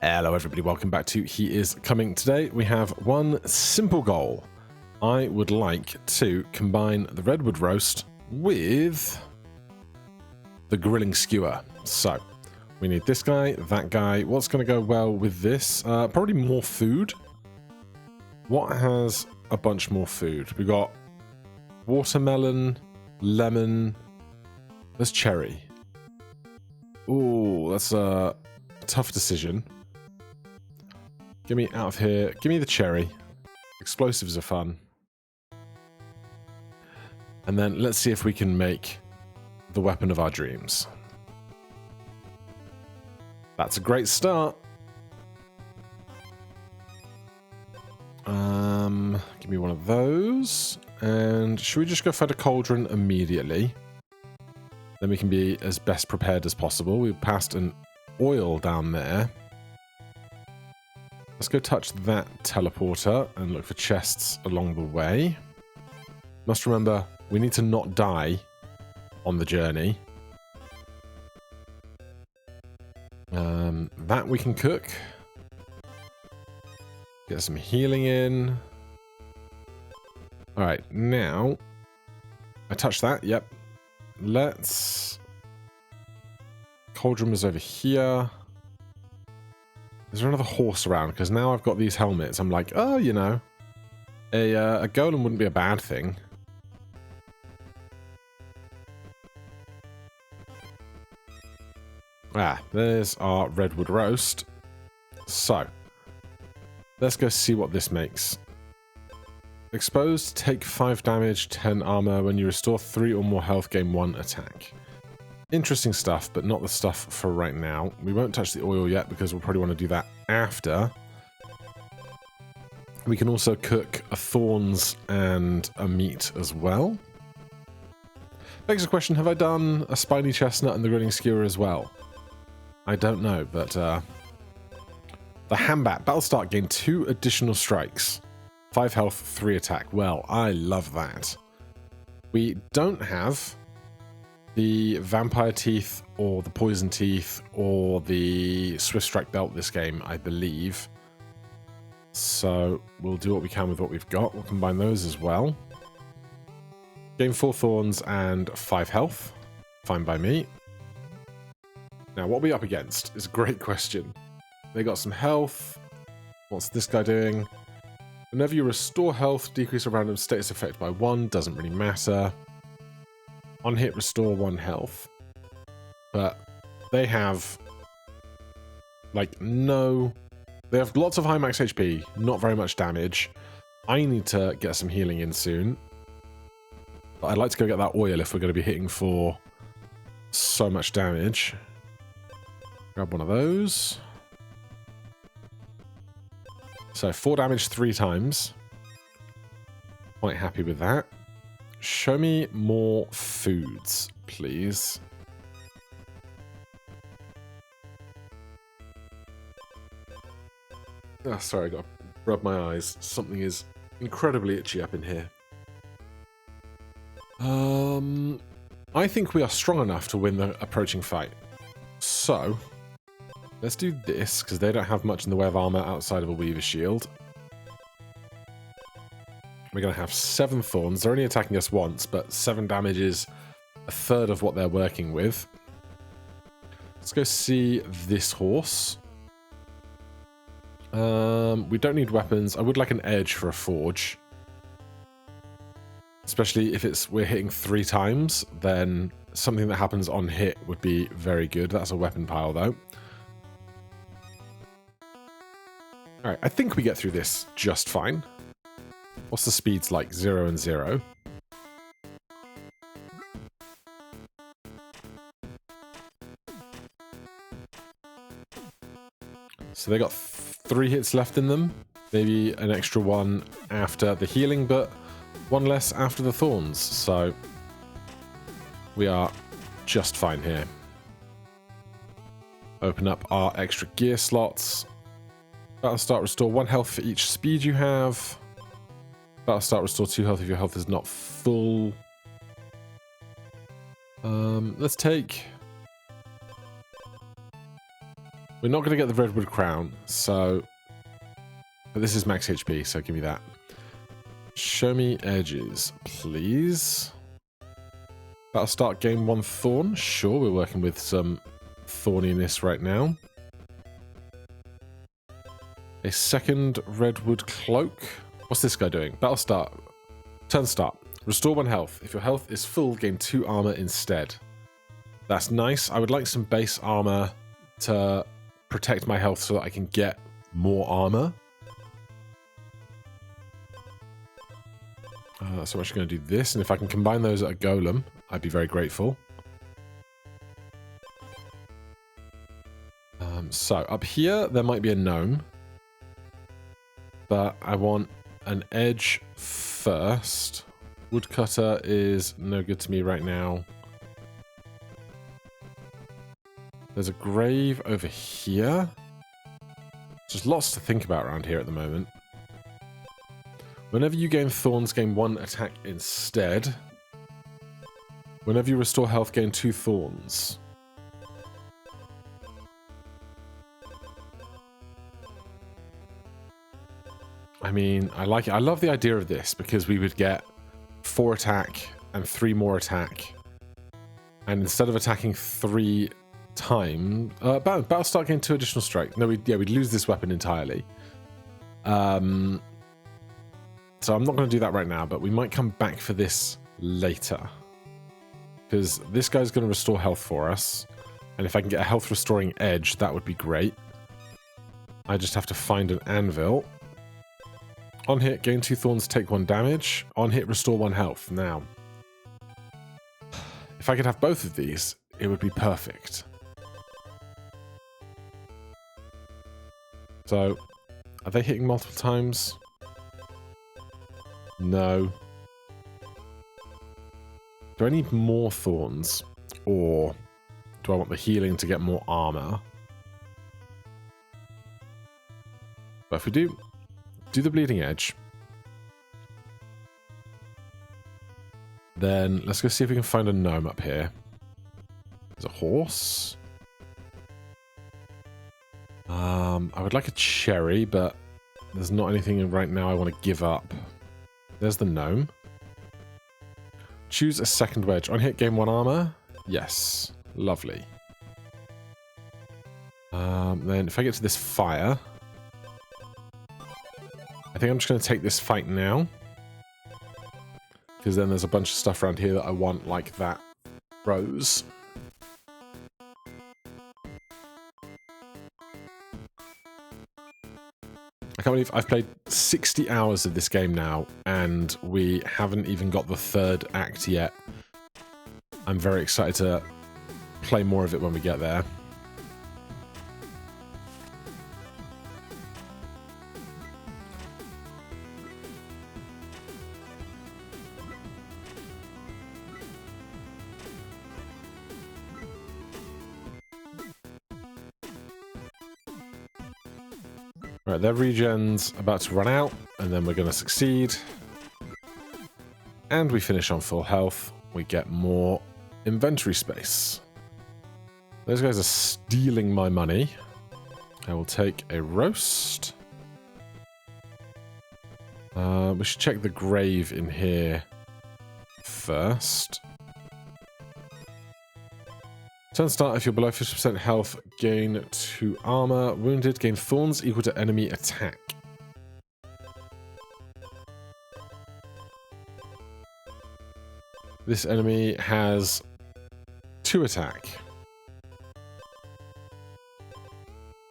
Hello everybody, welcome back to He Is Coming. Today we have one simple goal. I would like to combine the redwood roast with the grilling skewer. So we need this guy, that guy. What's going to go well with this? Probably more food. What has a bunch more food? We got watermelon, lemon, there's cherry. Ooh, that's a tough decision. Get me out of here. Give me the cherry. Explosives are fun. And then let's see if we can make the weapon of our dreams. That's a great start. Give me one of those. And should we just go find a cauldron immediately? Then we can be as best prepared as possible. We passed an oil down there. Let's go touch that teleporter and look for chests along the way. Must remember, we need to not die on the journey. That we can cook. Get some healing in. Alright, now... I touched that, yep. Let's... Cauldron was over here. Is there another horse around? Because now I've got these helmets. I'm like, oh, you know, a golem wouldn't be a bad thing. Ah, there's our redwood roast. So, let's go see what this makes. Exposed, take 5 damage, 10 armor. When you restore 3 or more health, gain 1 attack. Interesting stuff, but not the stuff for right now. We won't touch the oil yet because we'll probably want to do that after. We can also cook a thorns and a meat as well. Begs the question, have I done a spiny chestnut and the grilling skewer as well? I don't know, but the Hambat, battle start, gain 2 additional strikes. 5 health, 3 attack. Well, I love that. We don't have the vampire teeth or the poison teeth or the swift strike belt this game, I believe. So we'll do what we can with what we've got. We'll combine those as well. Gain 4 thorns and 5 health. Fine by me. Now, what are we up against is a great question. They got some health. What's this guy doing? Whenever you restore health, decrease a random status effect by 1. Doesn't really matter. On hit, restore 1 health. But they have, like, no... They have lots of high max HP, not very much damage. I need to get some healing in soon. But I'd like to go get that oil if we're going to be hitting for so much damage. Grab one of those. So 4 damage 3 times. Quite happy with that. Show me more foods, please. Oh, sorry, I got to rub my eyes. Something is incredibly itchy up in here. I think we are strong enough to win the approaching fight. So, let's do this, because they don't have much in the way of armor outside of a weaver shield. We're going to have 7 thorns. They're only attacking us once, but 7 damage is a third of what they're working with. Let's go see this horse. We don't need weapons. I would like an edge for a forge. Especially if we're hitting 3 times, then something that happens on hit would be very good. That's a weapon pile, though. Alright, I think we get through this just fine. What's the speeds like? 0 and 0. So they got 3 hits left in them. Maybe an extra 1 after the healing, but 1 less after the thorns. So we are just fine here. Open up our extra gear slots. Battle start, restore 1 health for each speed you have. Battle start, restore 2 health if your health is not full. Let's take We're not going to get the redwood crown, so... But this is max HP, so give me that. Show me edges, please. That'll start game 1 thorn. Sure, we're working with some thorniness right now. A second redwood cloak. What's this guy doing? Battle start. Turn start. Restore 1 health. If your health is full, gain 2 armor instead. That's nice. I would like some base armor to protect my health so that I can get more armor. So I'm actually going to do this, and if I can combine those at a golem, I'd be very grateful. So up here, there might be a gnome. But I want an edge first. Woodcutter is no good to me right now. There's a grave over here. There's lots to think about around here at the moment. Whenever you gain thorns, gain 1 attack instead. Whenever you restore health, gain 2 thorns. I mean, I like it. I love the idea of this because we would get 4 attack and 3 more attack. And instead of attacking 3 times... battle start gain 2 additional strike. No, we'd lose this weapon entirely. So I'm not going to do that right now, but we might come back for this later. Because this guy's going to restore health for us. And if I can get a health restoring edge, that would be great. I just have to find an anvil. On hit, gain 2 thorns, take 1 damage. On hit, restore 1 health. Now, if I could have both of these, it would be perfect. So, are they hitting multiple times? No. Do I need more thorns? Or do I want the healing to get more armor? But if we do the bleeding edge, then let's go see if we can find a gnome up here. There's a horse. I would like a cherry, but there's not anything right now I want to give up. There's the gnome. Choose a second wedge. On hit, gain 1 armor. Yes. Lovely. Then if I get to this fire, I think I'm just going to take this fight now. Because then there's a bunch of stuff around here that I want, like that rose. I can't believe I've played 60 hours of this game now, and we haven't even got the 3rd act yet. I'm very excited to play more of it when we get there. Right, their regen's about to run out, and then we're going to succeed. And we finish on full health. We get more inventory space. Those guys are stealing my money. I will take a roast. We should check the grave in here first. Turn start, if you're below 50% health, gain 2 armor. Wounded, gain thorns equal to enemy attack. This enemy has 2 attack.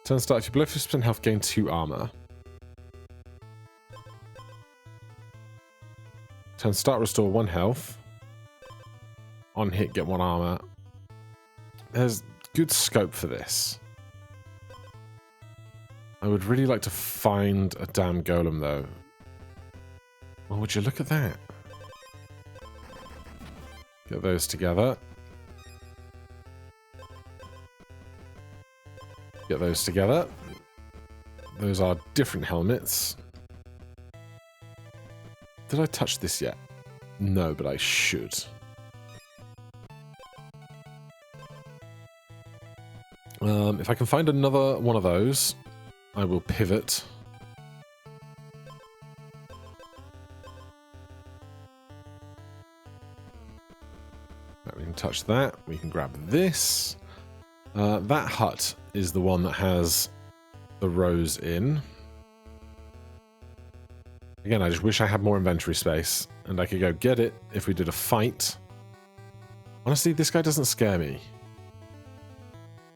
Turn start, if you're below 50% health, gain 2 armor. Turn start, restore 1 health. On hit, get 1 armor. There's good scope for this. I would really like to find a damn golem, though. Well, would you look at that? Get those together. Get those together. Those are different helmets. Did I touch this yet? No, but I should. If I can find another one of those, I will pivot. Right, we can touch that. We can grab this. That hut is the one that has the rose in. Again, I just wish I had more inventory space and I could go get it if we did a fight. Honestly, this guy doesn't scare me.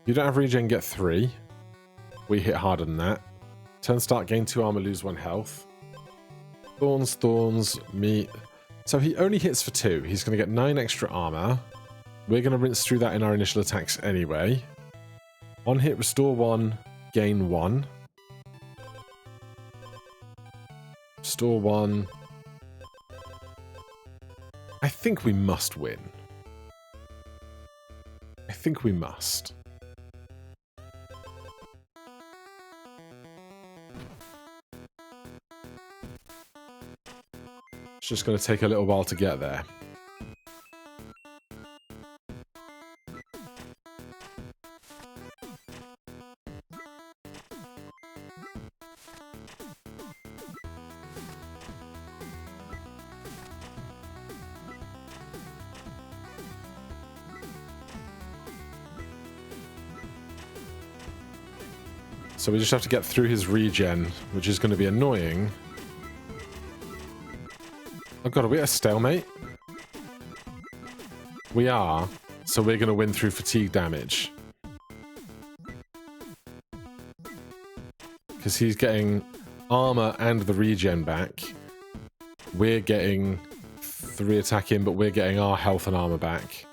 You don't have regen, get 3. We hit harder than that. Turn start, gain 2 armor, lose 1 health. Thorns, thorns, meat. So he only hits for 2. He's going to get 9 extra armor. We're going to rinse through that in our initial attacks anyway. On hit, restore 1, gain 1. Restore 1. I think we must win. I think we must. It's just going to take a little while to get there. So we just have to get through his regen, which is going to be annoying. Oh god, are we at a stalemate? We are, so we're going to win through fatigue damage. Because he's getting armor and the regen back. We're getting 3 attack in, but we're getting our health and armor back.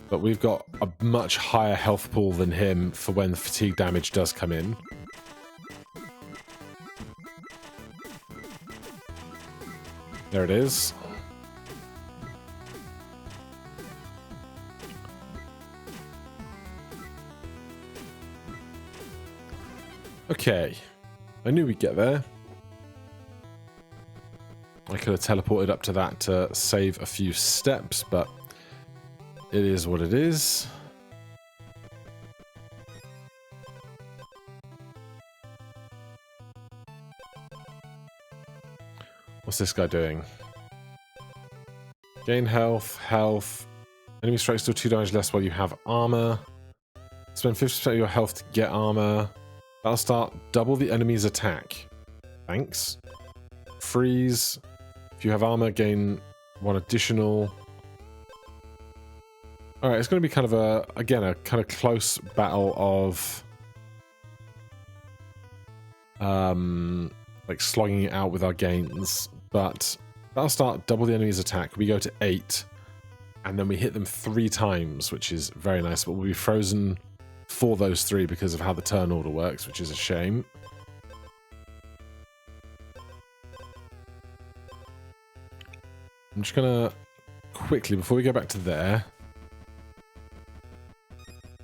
But we've got a much higher health pool than him for when fatigue damage does come in. There it is. Okay. I knew we'd get there. I could have teleported up to that to save a few steps, but it is what it is. What's this guy doing? Gain health, health. Enemy strikes do 2 damage less while you have armor. Spend 50% of your health to get armor. That'll start double the enemy's attack. Thanks. Freeze. If you have armor, gain 1 additional. Alright, it's going to be kind of a, again, a kind of close battle of like slogging it out with our gains, but that'll start double the enemy's attack. We go to 8, and then we hit them 3 times, which is very nice, but we'll be frozen for those 3 because of how the turn order works, which is a shame. I'm just going to quickly, before we go back to there,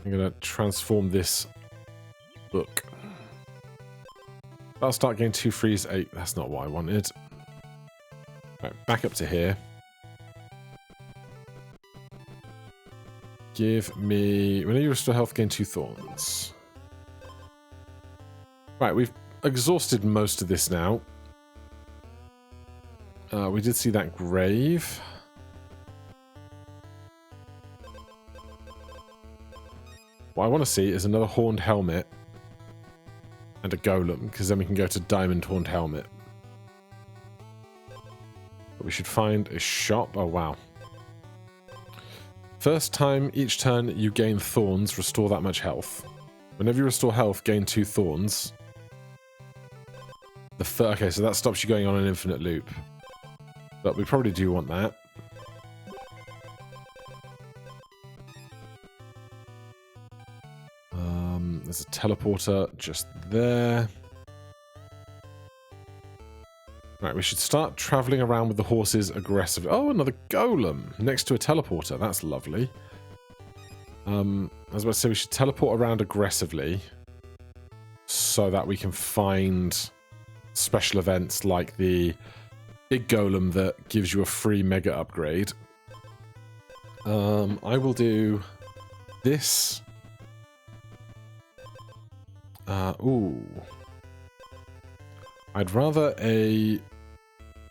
I'm going to transform this book. I'll start getting 2 freeze 8. That's not what I wanted. Right, back up to here. Give me... Whenever you restore health, gain 2 thorns. Right, we've exhausted most of this now. We did see that grave. What I want to see is another horned helmet and a golem, because then we can go to diamond horned helmet. But we should find a shop. Oh, wow. First time each turn you gain thorns, restore that much health. Whenever you restore health, gain 2 thorns. Okay, so that stops you going on an infinite loop. But we probably do want that. There's a teleporter just there. Right, we should start traveling around with the horses aggressively. Oh, another golem next to a teleporter. That's lovely. I was about to say we should teleport around aggressively so that we can find special events like the big golem that gives you a free mega upgrade. I will do this. Ooh. I'd rather a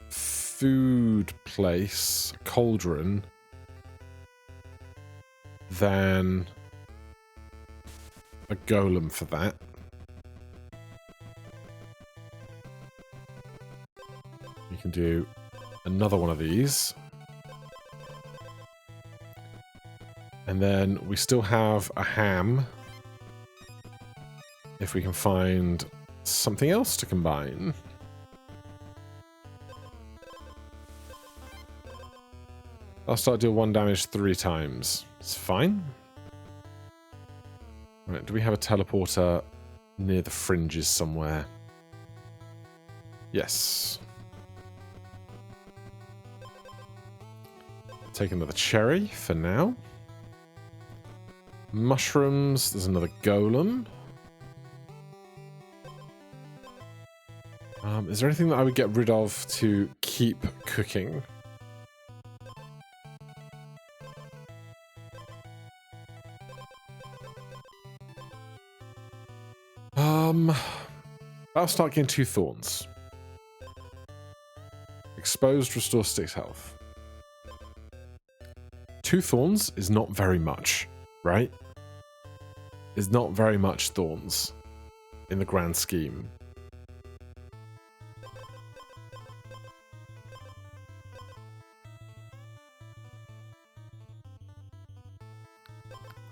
food place, cauldron, than a golem for that. You can do another one of these. And then we still have a ham. If we can find something else to combine. I'll start doing 1 damage 3 times. It's fine. Right, do we have a teleporter near the fringes somewhere? Yes. Take another cherry for now. Mushrooms. There's another golem. Is there anything that I would get rid of to keep cooking? I'll start getting 2 thorns. Exposed, restore 6 health. 2 thorns is not very much, right? Is not very much thorns in the grand scheme.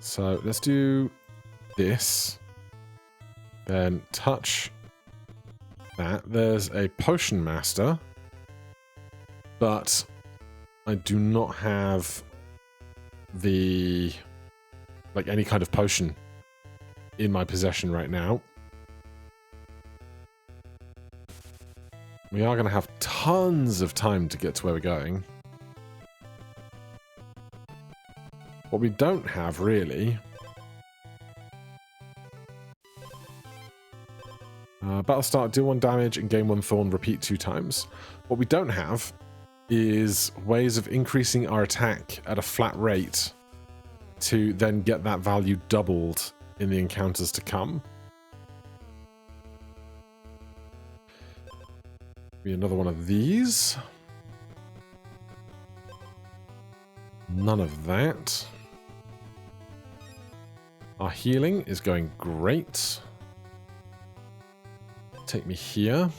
So let's do this. Then touch that. There's a potion master, but I do not have the any kind of potion in my possession right now. We are going to have tons of time to get to where we're going. What we don't have, really... battle start, deal 1 damage and gain 1 thorn, repeat 2 times. What we don't have is ways of increasing our attack at a flat rate to then get that value doubled in the encounters to come. Be another one of these. None of that. Our healing is going great. Take me here.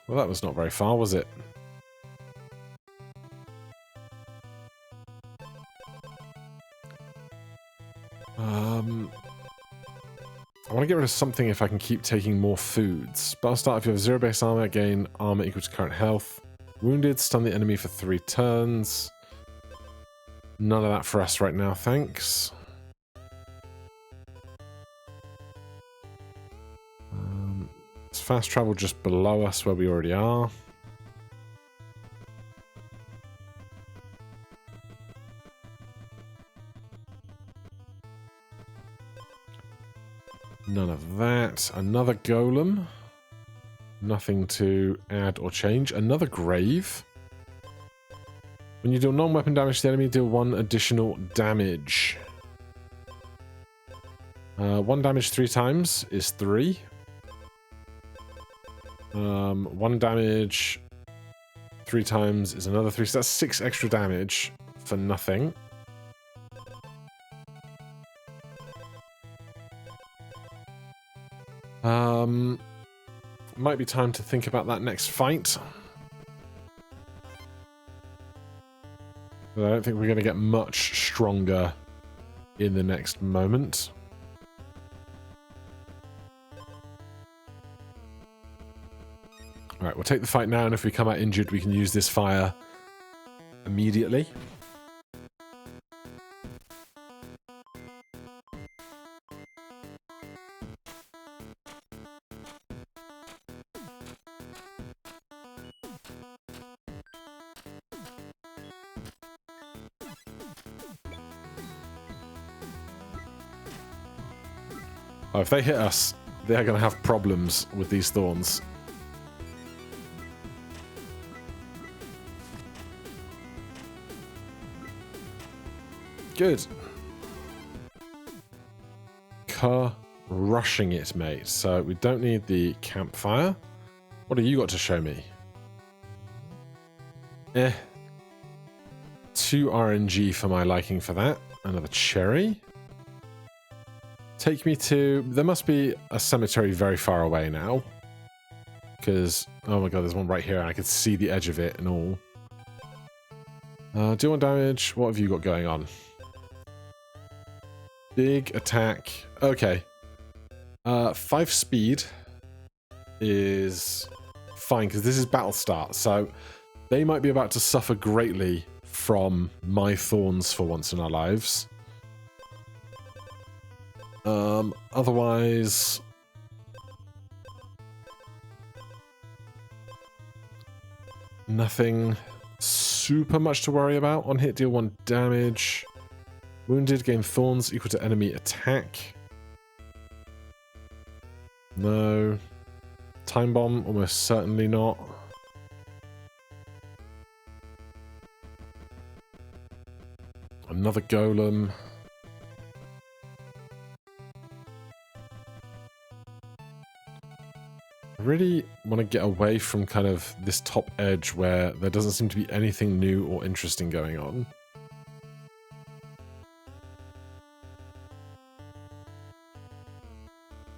Well, that was not very far, was it? I want to get rid of something if I can keep taking more foods. Battle start, if you have 0 base armor, gain armor equal to current health. Wounded, stun the enemy for 3 turns. None of that for us right now, thanks. It's fast travel just below us where we already are. None of that. Another golem. Nothing to add or change. Another grave. When you deal non-weapon damage to the enemy, deal 1 additional damage. 1 damage 3 times is 3. 1 damage 3 times is another 3. So that's 6 extra damage for nothing. Might be time to think about that next fight. But I don't think we're going to get much stronger in the next moment. Alright, we'll take the fight now, and if we come out injured, we can use this fire immediately. Oh, if they hit us, they're going to have problems with these thorns. Good. Rushing it, mate. So we don't need the campfire. What have you got to show me? 2 RNG for my liking for that. Another cherry. Take me to... There must be a cemetery very far away now. Because, oh my god, there's one right here and I can see the edge of it and all. Do 1 damage. What have you got going on? Big attack. Okay. 5 speed is fine because this is battle start. So they might be about to suffer greatly from my thorns for once in our lives. Otherwise... nothing super much to worry about. On hit, deal 1 damage. Wounded, gain thorns equal to enemy attack. No. Time bomb, almost certainly not. Another golem. I really want to get away from kind of this top edge where there doesn't seem to be anything new or interesting going on.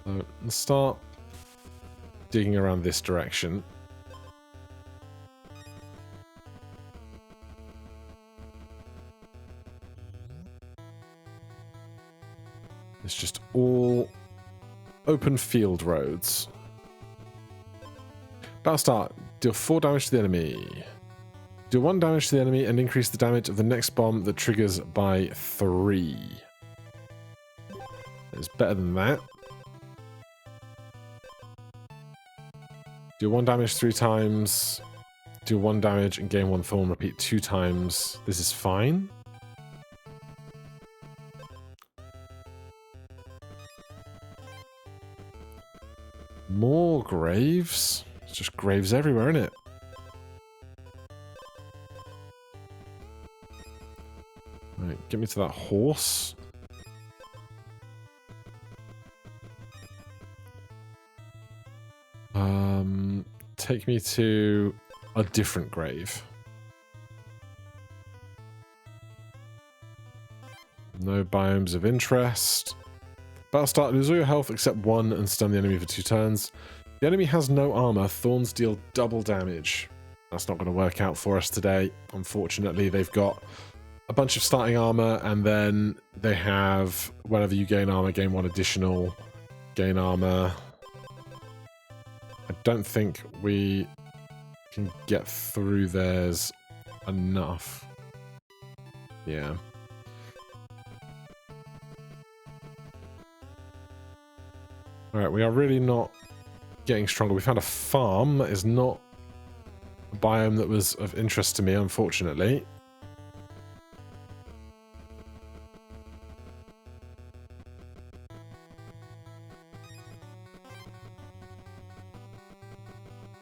So let's start digging around this direction. It's just all open field roads. Battle start. Deal 4 damage to the enemy. Do 1 damage to the enemy and increase the damage of the next bomb that triggers by 3. It's better than that. Do 1 damage 3 times. Do 1 damage and gain 1 thorn. Repeat 2 times. This is fine. More graves. It's just graves everywhere, isn't it? Right, get me to that horse. Take me to a different grave. No biomes of interest. Battle start, lose all your health except 1 and stun the enemy for 2 turns. The enemy has no armor. Thorns deal double damage. That's not going to work out for us today. Unfortunately, they've got a bunch of starting armor, and then they have, whenever you gain armor, gain 1 additional. Gain armor. I don't think we can get through theirs enough. Yeah. Alright, we are really not getting stronger. We found a farm that is not a biome that was of interest to me, unfortunately.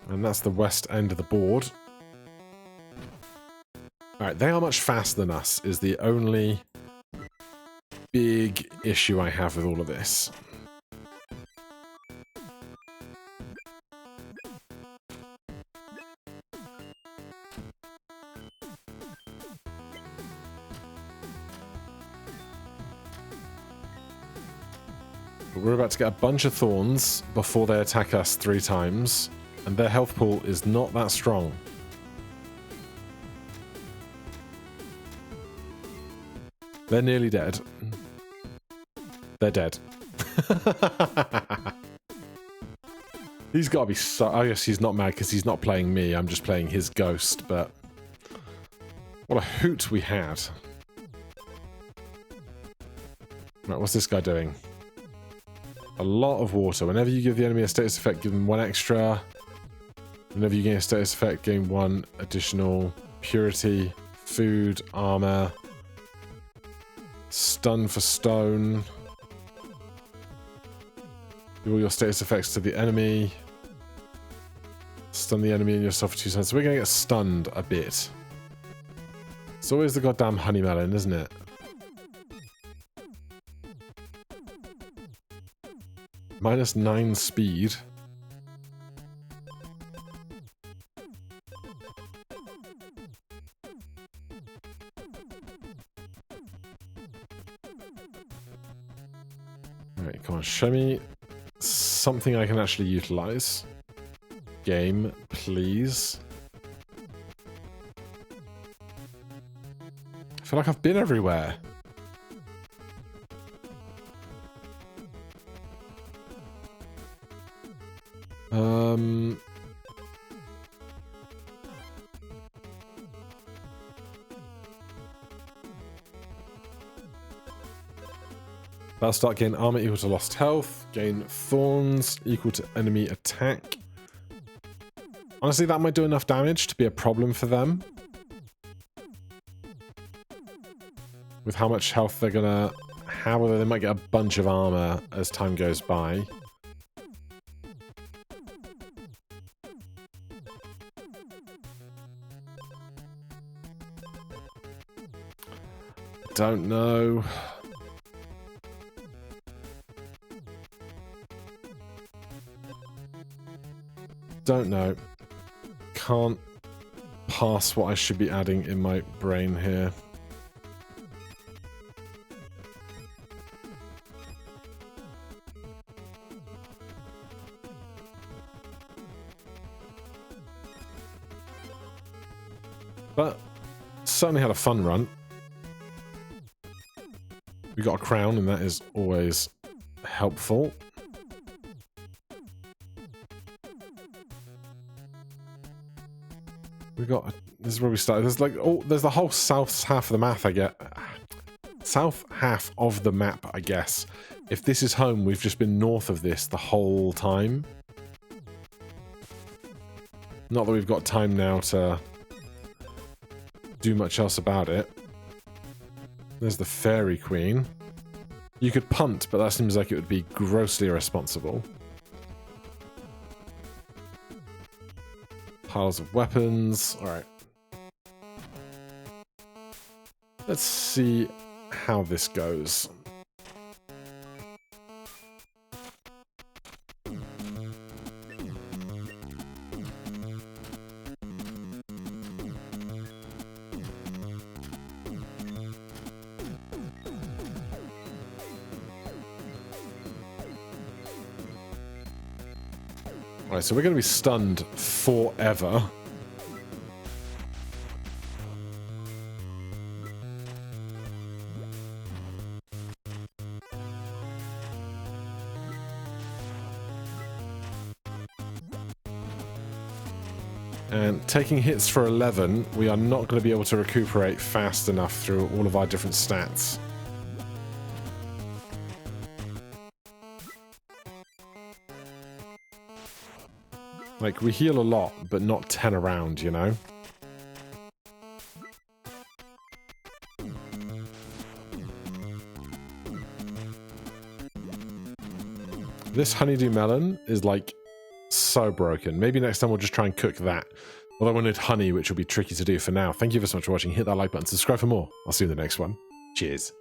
And that's the west end of the board. Alright, they are much faster than us, is the only big issue I have with all of this. But we're about to get a bunch of thorns before they attack us 3 times. And their health pool is not that strong. They're nearly dead. They're dead. He's got to be so... I guess he's not mad because he's not playing me. I'm just playing his ghost, but... what a hoot we had. Right, what's this guy doing? A lot of water. Whenever you give the enemy a status effect, give them 1 extra. Whenever you gain a status effect, gain 1 additional. Purity, food, armor. Stun for stone. Do all your status effects to the enemy. Stun the enemy and yourself for 2 turns. So we're going to get stunned a bit. It's always the goddamn honey melon, isn't it? -9 speed. Alright, come on, show me something I can actually utilize. Game, please. I feel like I've been everywhere. Battle start, gain armor equal to lost health. Gain thorns equal to enemy attack. Honestly, that might do enough damage to be a problem for them. With how much health they're gonna have, although they might get a bunch of armor as time goes by. Don't know. Don't know. Can't pass what I should be adding in my brain here. But certainly had a fun run. We got a crown, and that is always helpful. We got. This is where we started. There's like, oh, there's the whole south half of the map. I get south half of the map. I guess if this is home, we've just been north of this the whole time. Not that we've got time now to do much else about it. There's the Fairy Queen. You could punt, but that seems like it would be grossly irresponsible. Piles of weapons. Alright. Let's see how this goes. Alright, so we're going to be stunned forever. And taking hits for 11, we are not going to be able to recuperate fast enough through all of our different stats. Like, we heal a lot, but not 10 around, you know? This honeydew melon is, like, so broken. Maybe next time we'll just try and cook that. Although we'll need honey, which will be tricky to do for now. Thank you so much for watching. Hit that like button, subscribe for more. I'll see you in the next one. Cheers.